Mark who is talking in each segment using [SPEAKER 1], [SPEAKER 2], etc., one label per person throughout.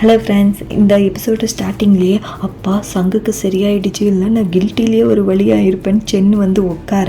[SPEAKER 1] Hello friends, இந்த எபிசோட ஸ்டார்டிங்லேயே அப்பா சங்குக்கு சரியாயிடுச்சு, இல்லை நான் கில்ட்டிலேயே ஒரு வழியாக இருப்பேன்னு சென்னு வந்து உட்கார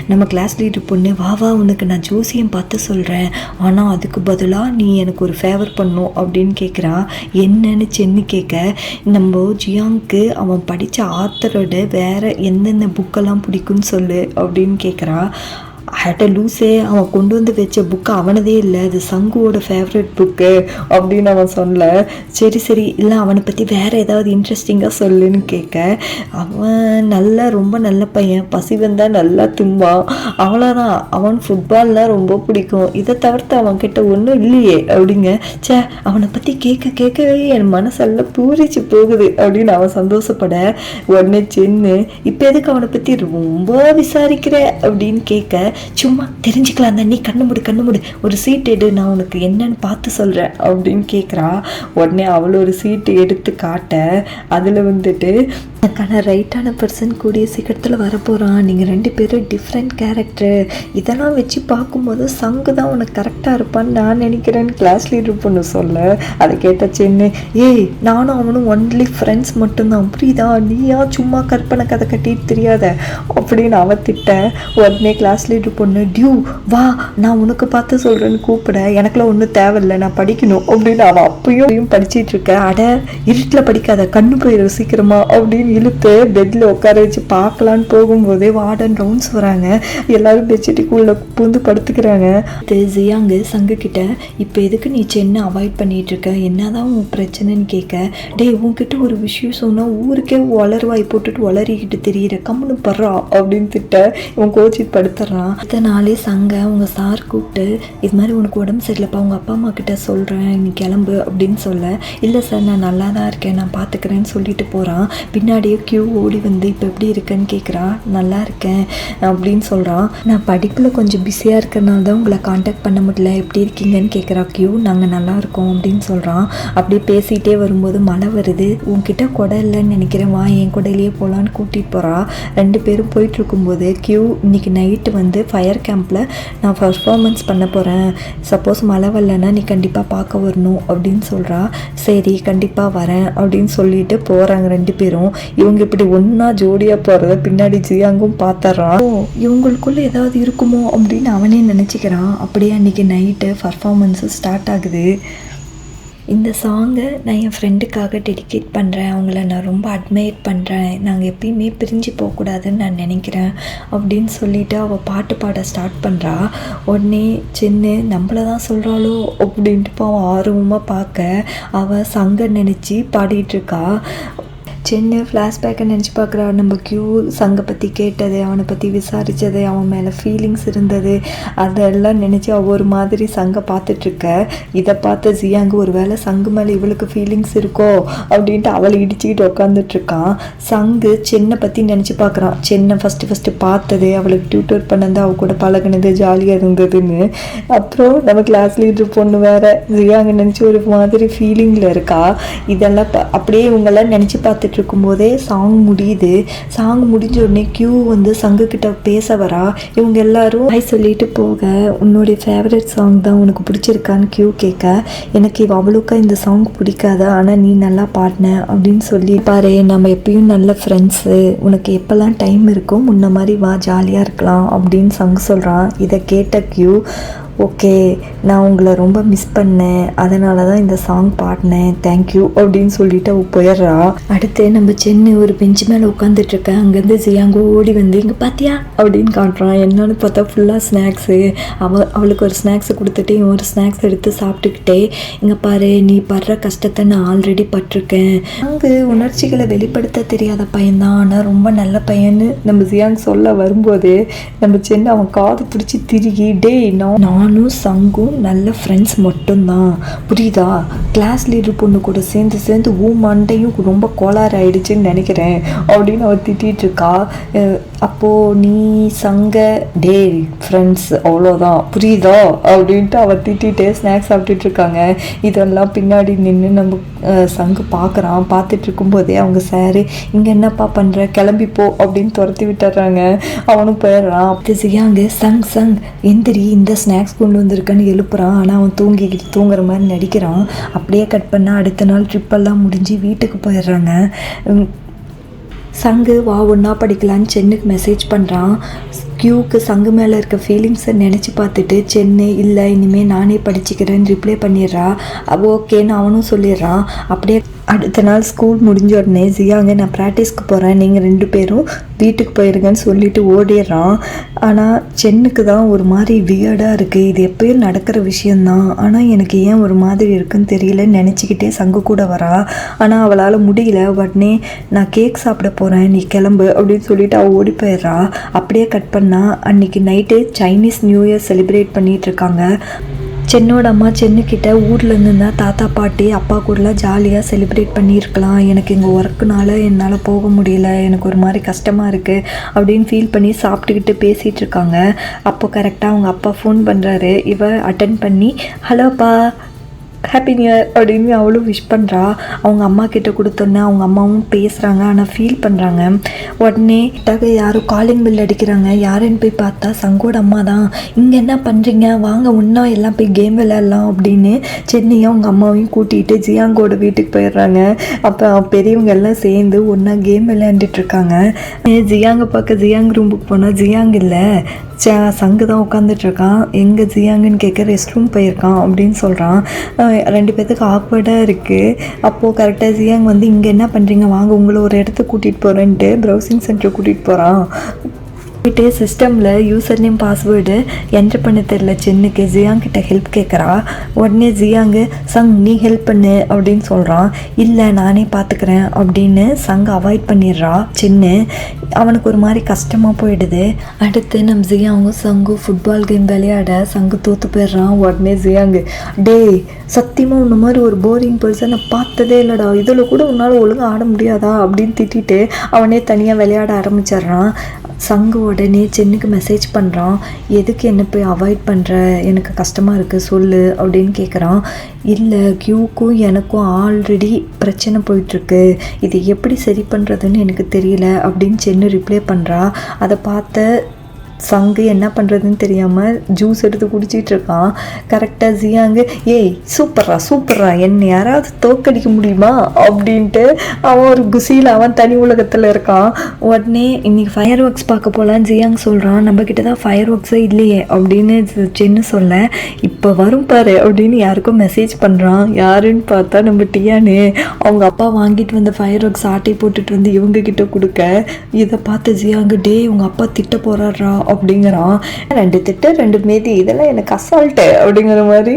[SPEAKER 1] நம்ம கிளாஸ் லீடர் பொண்ணு வா உனக்கு நான் ஜோசியம் பார்த்து சொல்கிறேன், ஆனால் அதுக்கு பதிலாக நீ எனக்கு ஒரு ஃபேவர் பண்ணும் அப்படின்னு கேட்குறா. என்னன்னு சென்னு கேட்க, நம்ம ஜியாங்க்கு அவன் படித்த ஆத்தரோட வேறு எந்தெந்த புக்கெல்லாம் பிடிக்கும்னு சொல்லு அப்படின்னு கேட்குறா. அட லூஸே, அவன் கொண்டு வந்து வச்ச புக்கு அவனதே இல்லை, அது சங்குவோட ஃபேவரட் புக்கு அப்படின்னு அவன் சொல்ல. சரி இல்லை அவனை பற்றி வேறு ஏதாவது இன்ட்ரெஸ்டிங்காக சொல்லுன்னு கேட்க, அவன் ரொம்ப நல்ல பையன், பசி வந்தால் நல்லா திம்பான், அவ்வளோதான், அவன் ஃபுட்பால்லாம் ரொம்ப பிடிக்கும், இதை தவிர்த்து அவன்கிட்ட ஒன்றும் இல்லையே அப்படிங்க. அவனை பற்றி கேட்கவே என் மனசெல்லாம் பூரிச்சு போகுது அப்படின்னு அவன் சந்தோஷப்பட, உடனே சென்னு இப்போ எதுக்கு அவனை பற்றி ரொம்ப விசாரிக்கிற அப்படின்னு கேட்க, சும்மா தெரிஞ்சுக்கலாம் தான், நீ கண்ணு மூடு, ஒரு சீட் எடு, நான் உனக்கு என்னன்னு பார்த்து சொல்கிறேன் அப்படின்னு கேட்குறா. உடனே அவள் ஒரு சீட்டு எடுத்து காட்ட, அதில் வந்துட்டு எனக்கான ரைட்டான பர்சன் கூடிய சீக்கிரத்தில் வரப்போகிறான், நீங்கள் 2 பேரும் டிஃப்ரெண்ட் கேரக்டர், இதெல்லாம் வச்சு பார்க்கும்போது சங்கு தான் உனக்கு கரெக்டாக இருப்பான்னு நான் நினைக்கிறேன்னு கிளாஸ் லீடர் பொண்ணு சொல்ல. அதை கேட்ட சென்னு, ஏய் நானும் அவனும் ஒன்லி ஃப்ரெண்ட்ஸ் மட்டும்தான், புரியுதா, நீயா சும்மா கற்பனை கதை கட்டிட்டு தெரியாத அப்படின்னு அவத்திட்ட. உடனே கிளாஸ் லீடர் பொண்ணு, டியூ வா நான் உனக்கு பார்த்து சொல்கிறேன்னு கூப்பிட, எனக்குலாம் ஒன்றும் தேவையில்லை, நான் படிக்கணும் அப்படின்னு அவன் அப்பயும் படிச்சிட்டு இருக்க. அட இருட்டில் படிக்காத, கண்ணு போயிடும் சீக்கிரமா அப்படின்னு இழுத்து பெட்டில் உட்கார வச்சு பார்க்கலான்னு போகும்போதே வார்டன் ரவுண்ட்ஸ் வராங்க, எல்லாரும் பெட்ஷீட்டுக்குள்ளே பூந்து படுத்துக்கிறாங்க. ஜியாங்கு சங்கு கிட்ட, இப்போ எதுக்கு நீ சென்னை அவாய்ட் பண்ணிட்டு இருக்க, என்னதான் உன் பிரச்சனைன்னு கேட்க, டேய் உன்கிட்ட ஒரு விஷயம் சொன்னால் ஊருக்கே வளர்வாய் போட்டுட்டு வளரிக்கிட்டு தெரியுற, கம்முன்னு படுறா அப்படின்னு திட்ட. இவன் கோச்சிட்டு படுத்துறான். இதனாலே சங்க உங்க சார் கூப்பிட்டு, இது மாதிரி உனக்கு உடம்பு சரியில்லைப்பா, உங்கள் அப்பா அம்மா கிட்ட சொல்கிறேன், நீ கிளம்பு அப்படின்னு சொல்ல, இல்லை சார் நான் நல்லா தான் இருக்கேன், நான் பார்த்துக்கிறேன்னு சொல்லிட்டு போகிறான். பின்னாடியே கியூ ஓடி வந்து இப்போ எப்படி இருக்கேன்னு கேட்குறா. நல்லா இருக்கேன் அப்படின்னு சொல்கிறான். நான் படிப்பில் கொஞ்சம் பிஸியாக இருக்கிறனால தான் உங்களை காண்டாக்ட் பண்ண முடியல, எப்படி இருக்கீங்கன்னு கேட்குறா கியூ. நாங்கள் நல்லா இருக்கோம் அப்படின்னு சொல்கிறான். அப்படியே பேசிகிட்டே வரும்போது மழை வருது, உன்கிட்ட கொடை இல்லைன்னு நினைக்கிறேன், வா என் கொடையிலேயே போகலான்னு கூட்டிகிட்டு போகிறா. 2 பேரும் போயிட்டு இருக்கும்போது, கியூ இன்னைக்கு நைட்டு வந்து ஃபயர் கேம்பில் நான் பர்ஃபார்மன்ஸ் பண்ண போகிறேன், சப்போஸ் மழை வரலன்னா நீ கண்டிப்பாக பார்க்க வரணும் அப்படின்னு சொல்கிறா. சரி கண்டிப்பாக வரேன் அப்படின்னு சொல்லிட்டு போகிறாங்க 2 பேரும். இவங்க இப்படி ஒன்றா ஜோடியாக போகிறத பின்னாடி ஜியாங்கும் பார்த்துறான். இவங்களுக்குள்ள ஏதாவது இருக்குமோ அப்படின்னு அவனே நினச்சிக்கிறான். அப்படியே அன்றைக்கி நைட்டு பர்ஃபார்மன்ஸு ஸ்டார்ட் ஆகுது. இந்த சாங்கை நான் என் ஃப்ரெண்டுக்காக டெடிகேட் பண்ணுறேன், அவங்கள நான் ரொம்ப அட்மையர் பண்ணுறேன், நாங்கள் எப்பயுமே பிரிஞ்சு போகக்கூடாதுன்னு நான் நினைக்கிறேன் அப்படின்னு சொல்லிவிட்டு அவள் பாட்டு பாட ஸ்டார்ட் பண்ணுறா. உடனே சின்ன நம்மளை தான் சொல்கிறாளோ அப்படின்ட்டு அவன் ஆர்வமாக பார்க்க, அவள் சங்கை நினச்சி பாடிட்டுருக்கா. சென்னு ஃப்ளாஷ்பேக்கை நினச்சி பார்க்குறா. நம்ம கியூ சங்கை பற்றி கேட்டது, அவனை பற்றி விசாரித்தது, அவன் மேலே ஃபீலிங்ஸ் இருந்தது, அதெல்லாம் நினச்சி அவள் ஒரு மாதிரி சங்கை பார்த்துட்ருக்க. இதை பார்த்த ஜியாங்கு ஒரு வேளை சங்கு மேலே இவளுக்கு ஃபீலிங்ஸ் இருக்கோ அப்படின்ட்டு அவளை இடிச்சுக்கிட்டு உட்காந்துட்ருக்கான். சங்கு சென்னை பற்றி நினச்சி பார்க்குறான். சென்னை ஃபஸ்ட்டு பார்த்தது, அவளுக்கு டியூட்டர் பண்ணது, அவள் கூட பழகினது, ஜாலியாக இருந்ததுன்னு. அப்புறம் நம்ம கிளாஸ் லீடர் பொண்ணு வேறு ஜியாங்கு நினச்சி ஒரு மாதிரி ஃபீலிங்கில் இருக்கா. இதெல்லாம் அப்படியே இவங்கெல்லாம் நினச்சி பார்த்துட்டு இருக்கும்போதே சாங் முடியுது. சாங் முடிஞ்ச உடனே கியூ வந்து சங்கு கிட்ட பேச வரா. இவங்க எல்லாரும் ஹாய் சொல்லிட்டு போக, உன்னுடைய ஃபேவரட் சாங் தான், உனக்கு பிடிச்சிருக்கான்னு கியூ கேட்க, எனக்கு அவ்வளோக்கா இந்த சாங் பிடிக்காத, ஆனால் நீ நல்லா பாடின அப்படின்னு சொல்லி பாரு, நம்ம எப்பயும் நல்ல ஃப்ரெண்ட்ஸு, உனக்கு எப்போல்லாம் டைம் இருக்கும் முன்ன மாதிரி வா ஜாலியாக இருக்கலாம் அப்படின்னு சங்கு சொல்கிறான். இதை கேட்ட கியூ, ஓகே நான் உங்களை ரொம்ப மிஸ் பண்ணேன், அதனால தான் இந்த சாங் பாடினேன், தேங்க்யூ அப்படின்னு சொல்லிட்டு அவள் போயிடுறா. அடுத்து நம்ம சென்னை ஒரு பெஞ்சு மேலே உட்காந்துட்ருக்கேன். அங்கேருந்து ஜியாங்கு ஓடி வந்து, இங்கே பார்த்தியா அப்படின்னு காட்டுறான். என்னன்னு பார்த்தா ஃபுல்லாக ஸ்நாக்ஸு. அவளுக்கு ஒரு ஸ்நாக்ஸை கொடுத்துட்டு இவன் ஒரு ஸ்நாக்ஸ் எடுத்து சாப்பிட்டுக்கிட்டே, இங்கே பாரு நீ படுற கஷ்டத்தை நான் ஆல்ரெடி பட்டிருக்கேன். அங்கே உணர்ச்சிகளை வெளிப்படுத்த தெரியாத பையன்தான், ஆனால் ரொம்ப நல்ல பையன்னு நம்ம ஜியாங் சொல்ல வரும்போதே நம்ம சென்னை அவன் காது பிடிச்சி திருகி, டே நானும் சங்கும் நல்ல ஃப்ரெண்ட்ஸ் மட்டும்தான், புரியுதா, கிளாஸ் லீடர் பொண்ணு கூட சேர்ந்து மண்டையும் ரொம்ப கோளாறு ஆயிடுச்சுன்னு நினைக்கிறேன் அப்படின்னு அவள் திட்டிகிட்டு இருக்கா. அப்போது நீ சங்க டே ஃப்ரெண்ட்ஸ் அவ்வளோதான் புரியுதா அப்படின்ட்டு அவள் திட்டிகிட்டே ஸ்நாக்ஸ் சாப்பிட்டுட்டு இருக்காங்க. இதெல்லாம் பின்னாடி நின்று நம்ம சங்கு பார்க்குறான். பார்த்துட்டு இருக்கும்போதே அவங்க சாரு இங்கே என்னப்பா பண்ணுற கிளம்பிப்போ அப்படின்னு துரத்தி விட்டுறாங்க. அவனும் போயிடுறான். அப்படி செய்யாங்க சங் எந்திரி இந்த ஸ்நாக்ஸ் கொண்டு வந்திருக்கன்னு எழுப்புறான். ஆனால் அவன் தூங்குற மாதிரி நடிக்கிறான். அப்படியே கட் பண்ணால் அடுத்த நாள் ட்ரிப்பெல்லாம் முடிஞ்சு வீட்டுக்கு போயிடுறாங்க. சங்கு வா ஒன்றா படிக்கலான்னு சென்னுக்கு மெசேஜ் பண்ணுறான். கியூக்கு சங்கு மேலே இருக்க ஃபீலிங்ஸை நினச்சி பார்த்துட்டு சென்னு இல்லை இனிமேல் நானே படிச்சுக்கிறேன்னு ரிப்ளை பண்ணிடுறா. ஓகேன்னு அவனும் சொல்லிடுறான். அப்படியே அடுத்த நாள் ஸ்கூல் முடிஞ்ச உடனே ஜியாங்க நான் ப்ராக்டிஸ்க்கு போகிறேன் நீங்கள் 2 பேரும் வீட்டுக்கு போயிருங்கன்னு சொல்லிட்டு ஓடிடுறான். ஆனால் சென்னுக்கு தான் ஒரு மாதிரி வியர்டாக இருக்குது. இது எப்பயும் நடக்கிற விஷயந்தான், ஆனால் எனக்கு ஏன் ஒரு மாதிரி இருக்குன்னு தெரியலன்னு நினச்சிக்கிட்டே சங்கு கூட வரா. ஆனால் அவளால் முடியல. உடனே நான் கேக் சாப்பிட போகிறேன் நீ கிளம்பு அப்படின்னு சொல்லிட்டு அவள் ஓடி போயிடுறா. அப்படியே கட் பண்ணால் அன்றைக்கி night Chinese new year celebrate பண்ணிகிட்ருக்காங்க. சென்னோட அம்மா சென்னுக்கிட்ட ஊர்லேருந்து தான் தாத்தா பாட்டி அப்பா கூடலாம் ஜாலியாக செலிப்ரேட் பண்ணியிருக்கலாம், எனக்கு இங்கே ஒர்க்குனால என்னால் போக முடியல, எனக்கு ஒரு மாதிரி கஷ்டமாக இருக்குது அப்படின்னு ஃபீல் பண்ணி சாப்பிட்டுக்கிட்டு பேசிகிட்டு இருக்காங்க. அப்போ கரெக்டாக அவங்க அப்பா ஃபோன் பண்ணுறாரு. இவ அட்டன் பண்ணி ஹலோப்பா ஹாப்பி நியூ இயர் அப்படின்னு அவளும் விஷ் பண்ணுறா. அவங்க அம்மா கிட்ட கொடுத்தோன்னே அவங்க அம்மாவும் பேசுகிறாங்க, ஆனால் ஃபீல் பண்ணுறாங்க. உடனே யாரும் காலிங் பில் அடிக்கிறாங்க. யாருன்னு போய் பார்த்தா சங்கோட அம்மா தான். இங்கே என்ன பண்ணுறீங்க வாங்க ஒன்றா எல்லாம் போய் கேம் விளையாடலாம் அப்படின்னு சென்னையும் அவங்க அம்மாவையும் கூட்டிகிட்டு ஜியாங்கோட வீட்டுக்கு போயிடுறாங்க. அப்போ பெரியவங்க எல்லாம் சேர்ந்து ஒன்றா கேம் விளையாண்டுட்ருக்காங்க. ஜியாங்க பார்க்க ஜியாங் ரூமுக்கு போனால் ஜியாங் இல்லை சங்கு தான் உட்காந்துட்ருக்கான். எங்கே ஜியாங்குன்னு கேட்க ரெஸ்ட் ரூம் போயிருக்கான் அப்படின்னு சொல்கிறான். 2 பேர்த்துக்கு ஆக்வர்டாக இருக்குது. அப்போது கரெக்டாக ஜியாங் வந்து இங்கே என்ன பண்ணுறீங்க வாங்க உங்களை ஒரு இடத்துக்கு கூட்டிகிட்டு போகிறேன்ட்டு ப்ரௌசிங் சென்டர் கூட்டிகிட்டு போகிறான். போயிட்டு சிஸ்டமில் யூசர் நேம் பாஸ்வேர்டு என்ட்ரு பண்ண தெரில சென்னுக்கு. ஜியாங் கிட்ட ஹெல்ப் கேட்குறா. உடனே ஜியாங்கு சங் நீ ஹெல்ப் பண்ணு அப்படின்னு சொல்கிறான். இல்லை நானே பார்த்துக்கிறேன் அப்படின்னு சங் அவாய்ட் பண்ணிடுறா. சென்னு அவனுக்கு ஒரு மாதிரி கஷ்டமாக போயிடுது. அடுத்து நம்ம ஜியாங்கும் சங்கு ஃபுட்பால் கேம் விளையாட சங்கு தோற்று போயிடுறான். உடனே ஜியாங்கு டே சத்தியமாக உன்ன மாதிரி ஒரு போரிங் பர்சன் நான் பார்த்ததே இல்லைடா, இதில் கூட உன்னால் ஒழுங்காக ஆட முடியாதா அப்படின்னு திட்டிட்டு அவனே தனியாக விளையாட ஆரம்பிச்சிட்றான். சங்கு உடனே சென்னுக்கு மெசேஜ் பண்ணுறான். எதுக்கு என்ன போய் அவாய்ட் பண்ணுற, எனக்கு கஷ்டமாக இருக்குது சொல்லு அப்படின்னு கேட்குறான். இல்லை கியூக்கும் எனக்கும் ஆல்ரெடி பிரச்சனை போயிட்டுருக்கு, இது எப்படி சரி பண்ணுறதுன்னு எனக்கு தெரியல அப்படின்னு சென்னு ரிப்ளை பண்ணுறா. அதை பார்த்த சங்கு என்ன பண்ணுறதுன்னு தெரியாமல் ஜூஸ் எடுத்து குடிச்சிட்டு இருக்கான். கரெக்டாக ஜியாங்கு ஏய் சூப்பர்ரா என்னை யாராவது தோக்கடிக்க முடியுமா அப்படின்ட்டு அவன் ஒரு குசியில் அவன் தனி உலகத்தில் இருக்கான். உடனே இன்னைக்கு ஃபயர் ஒர்க்ஸ் பார்க்க போகலான்னு ஜியாங் சொல்கிறான். நம்மக்கிட்ட தான் ஃபயர் ஒர்க்ஸே இல்லையே அப்படின்னு சென்னு சொல்ல இப்போ வரும் பாரு அப்படின்னு யாருக்கும் மெசேஜ் பண்ணுறான். யாருன்னு பார்த்தா நம்ம டியானு. அவங்க அப்பா வாங்கிட்டு வந்த ஃபயர் ஒர்க்ஸ் ஆட்டை போட்டுட்டு வந்து இவங்கக்கிட்ட கொடுக்க இதை பார்த்து ஜியாங்கு டே உங்கள் அப்பா திட்ட போகிறாரா அப்படிங்கிறான். 2 திட்டு 2 மீதி இதெல்லாம் எனக்கு அசால்ட்டு அப்படிங்கிற மாதிரி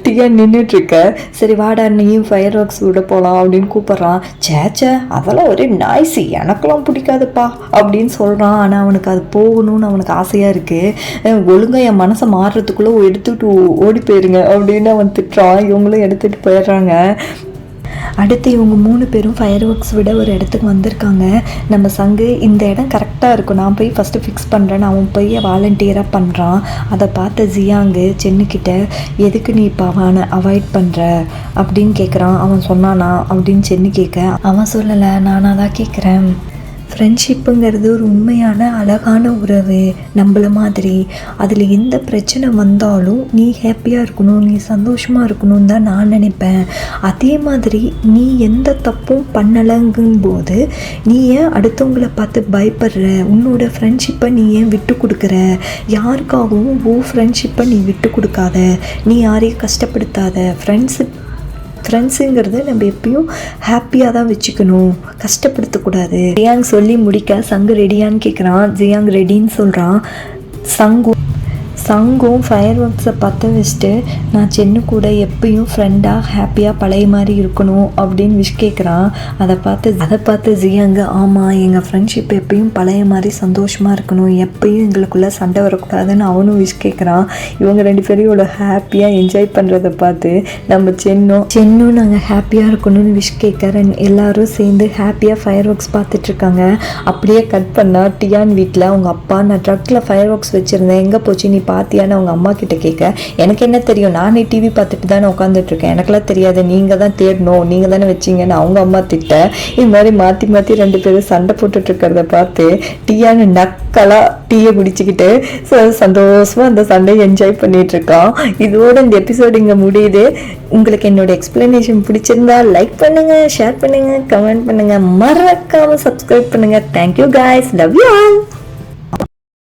[SPEAKER 1] டியா நின்றுட்டுருக்க. சரி வாடா நீயும் ஃபயர் ஒர்க்ஸ் விட போகலாம் அப்படின்னு கூப்பிட்றான். சேச்சே அதெல்லாம் ஒரே நாய்ஸி எனக்கெல்லாம் பிடிக்காதுப்பா அப்படின்னு சொல்கிறான். ஆனால் அவனுக்கு அது போகணும்னு அவனுக்கு ஆசையாக இருக்குது. ஒழுங்காக என் மனசை மாறுறதுக்குள்ளே எடுத்துகிட்டு ஓடி போயிருங்க அப்படின்னு அவன் திட்டுறான். இவங்களும் எடுத்துகிட்டு போயிடுறாங்க. அடுத்து இவங்க 3 பேரும் ஃபயர் ஒர்க்ஸ் விட ஒரு இடத்துக்கு வந்திருக்காங்க. நம்ம சங்கு இந்த இடம் கரெக்டாக இருக்கும் நான் போய் ஃபஸ்ட்டு ஃபிக்ஸ் பண்ணுறேன்னு அவன் போய் வாலண்டியராக பண்ணுறான். அதை பார்த்த ஜியாங்கு சென்னுக்கிட்ட எதுக்கு நீ இப்போ அவனை அவாய்ட் பண்ணுற அப்படின்னு கேட்குறான். அவன் சொன்னானா அப்படின்னு சென்னு கேட்க அவன் சொல்லலை நானாக தான் கேட்குறேன். ஃப்ரெண்ட்ஷிப்புங்கிறது ஒரு உண்மையான அழகான உறவு நம்மள மாதிரி. அதில் எந்த பிரச்சனை வந்தாலும் நீ ஹாப்பியாக இருக்கணும் நீ சந்தோஷமாக இருக்கணும்னு தான் நான் நினைப்பேன். அதே மாதிரி நீ எந்த தப்பும் பண்ணலைங்கும்போது நீ ஏன் அடுத்தவங்களை பார்த்து பயப்படுற, உன்னோட ஃப்ரெண்ட்ஷிப்பை நீ ஏன் விட்டு கொடுக்குற, யாருக்காகவும் ஃப்ரெண்ட்ஷிப்பை நீ விட்டு கொடுக்காத, நீ யாரையும் கஷ்டப்படுத்தாத. ஃப்ரெண்ட்ஸுங்கிறத நம்ம எப்பயும் ஹாப்பியாக தான் வச்சுக்கணும், கஷ்டப்படுத்தக்கூடாது. ஜியாங் சொல்லி முடிக்க சங்கு ரெடியான்னு கேட்குறான். ஜியாங் ரெடின்னு சொல்கிறான். சங்கு சங்கும் ஃபயர் ஒர்க்ஸை பற்ற வச்சுட்டு நான் சென்னு கூட எப்பயும் ஃப்ரெண்டாக ஹாப்பியாக பழைய மாதிரி இருக்கணும் அப்படின்னு விஷ் கேட்குறான். அதை பார்த்து ஜியாங்க ஆமாம் எங்கள் ஃப்ரெண்ட்ஷிப் எப்பயும் பழைய மாதிரி சந்தோஷமாக இருக்கணும், எப்பயும் எங்களுக்குள்ளே சண்டை வரக்கூடாதுன்னு அவனும் விஷ் கேட்குறான். இவங்க 2 பேரையோட ஹாப்பியாக என்ஜாய் பண்ணுறதை பார்த்து நம்ம சென்னும் நாங்கள் ஹாப்பியாக இருக்கணும்னு விஷ் கேட்குறேன். எல்லாரும் சேர்ந்து ஹாப்பியாக ஃபயர் ஒர்க்ஸ் பார்த்துட்ருக்காங்க. அப்படியே கட் பண்ணால் டியான் வீட்டில் அவங்க அப்பா நான் ட்ரக்கில் ஃபயர் ஒர்க்ஸ் வச்சுருந்தேன், எங்கே போச்சு நீ பார்த்தியான்னு அவங்க அம்மா கிட்ட கேட்க, எனக்கு என்ன தெரியும், நானே டிவி பார்த்துட்டு தானே உட்காந்துட்ருக்கேன், எனக்கெல்லாம் தெரியாது, நீங்கள் தான் தேடணும், நீங்கள் தானே வச்சிங்கன்னு அவங்க அம்மா திட்ட. இது மாதிரி மாற்றி 2 பேரும் சண்டை போட்டுட்ருக்கிறத பார்த்து டியான்னு நக்கலாக டீயை குடிச்சிக்கிட்டு சந்தோஷமாக அந்த சண்டையை என்ஜாய் பண்ணிகிட்ருக்கான். இதோட இந்த எபிசோடு இங்கே முடியுது. உங்களுக்கு என்னோட எக்ஸ்பிளனேஷன் பிடிச்சிருந்தா லைக் பண்ணுங்கள், ஷேர் பண்ணுங்கள், கமெண்ட் பண்ணுங்கள், மறக்காமல் சப்ஸ்கிரைப் பண்ணுங்கள். Thank you guys, love you all.